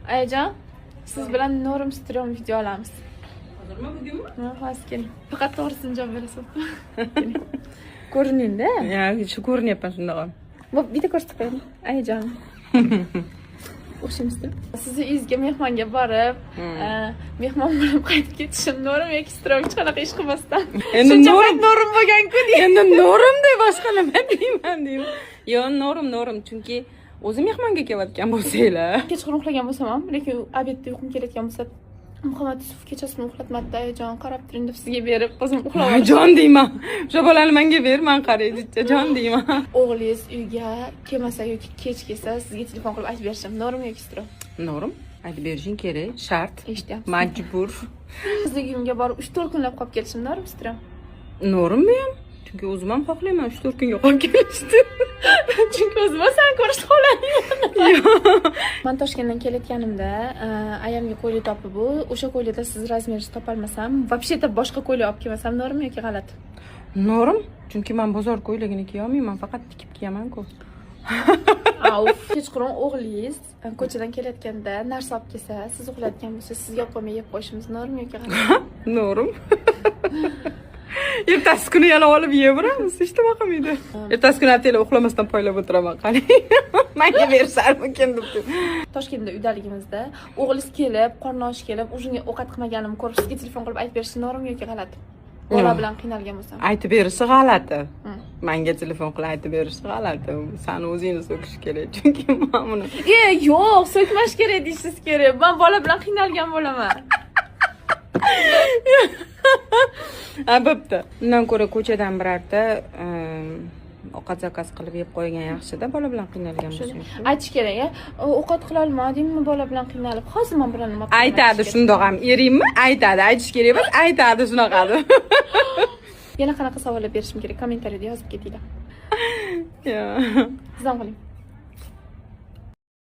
Ayajon, siz bilan Norum Strom video olamiz. Hozirmi, bugunmi? Ha, hozir keling. Faqat to'g'risini javob berasiz. Ko'rining-da. Shu ko'rinyapman shundoq. Bo'p, bitta ko'rsatib qo'ying. Ayajon. O'shamizda. Sizni uyingizga mehmonga borib, mehmon bo'lib qaytib ketishim Norum yoki Strom hech qanaqa ish qilmasdan. Endi Norum bo'lgan-ku. Endi Norum deb boshqa nima deyman deyman. Yo'q, Norum, chunki o'zi mehmonga kelayotgan bo'lsanglar. Kechqurun uxlagan bo'lsam ham, lekin obedda uyqum kelayotgan bo'lsa, Muhammad Yusuf kechasini uxlatmadi, ayajon qarab turing deb sizga berib, o'zim uxlab oldim. Jon deyman. O'sha bolani menga ber, men qaraydi, jon deyman. O'g'lingiz uyga kelmasa yoki kech kelsa, sizga telefon qilib aytib berishim. Norum yoki Strom? Norum, aytib berishing kerak, shart. Eshityapsiz. Majbur. Sizning uyimga borib 3-4 kunlab qolib kelishim Norum Strom? Norummi ham? Chunki o'zim ham xohlayman 3-4 kunga qolib kelishni. Chunki o'zim san ko'rishni xohlayman. Men Toshkentdan kelayotganimda ayamga ko'ylak topib, o'sha ko'ylakda siz razmeringizni topolmasam, вообще-то boshqa ko'ylak olib kelmasam, Norum yoki g'alati? Norum, chunki men bozor ko'ylagini kiya olmayman, faqat tikib kiyaman-ku. Auf, kechqurun o'g'lingiz ko'chadan kelayotganda narsa olib kelsa, siz uxlayotgan bo'lsa, sizga olib qo'ymay yeb qo'yishimiz Norum yoki g'alati? Norum. Ertasi kuni yana olib yeyaveramiz, hech nima qilmaydi. Ertasi kuni atela uxlamasdan poylab o'tiraman, qarang. Menga bersarmikin deb. Toshkentda uydaligimizda o'g'lingiz kelib, qorni och kelib, o'zingga ovqat qilmaganimni ko'rib, sizga telefon qilib aytib berishi Norum yoki g'alati? Bola bilan qiynalgan bo'lsam. Aytib berishi g'alati. Menga telefon qilib aytib berishi g'alati. Seni o'zingni so'kish kerak, chunki men buni. Yo'q, so'kmash kerak deysiz kerak. Men bola bilan qiynalgan bo'laman. Bo'pti. Undan ko'ra ko'chadan birorta ovqat zakaz qilib yeb qo'ygan yaxshi-da, bola bilan qiynalgan bo'lsa. Aytish kerak-a? Ovqat qila olmadingmi bola bilan qiynalib? Hozir men bilan nima qilib? Aytadi shundoq ham. Eringmi? Aytadi, aytish kerak emas, aytadi shunaqa deb. Yana qanaqa savollar berishim kerak? Kommentariyada yozib ketinglar. Yo'q. Sizdan qiling.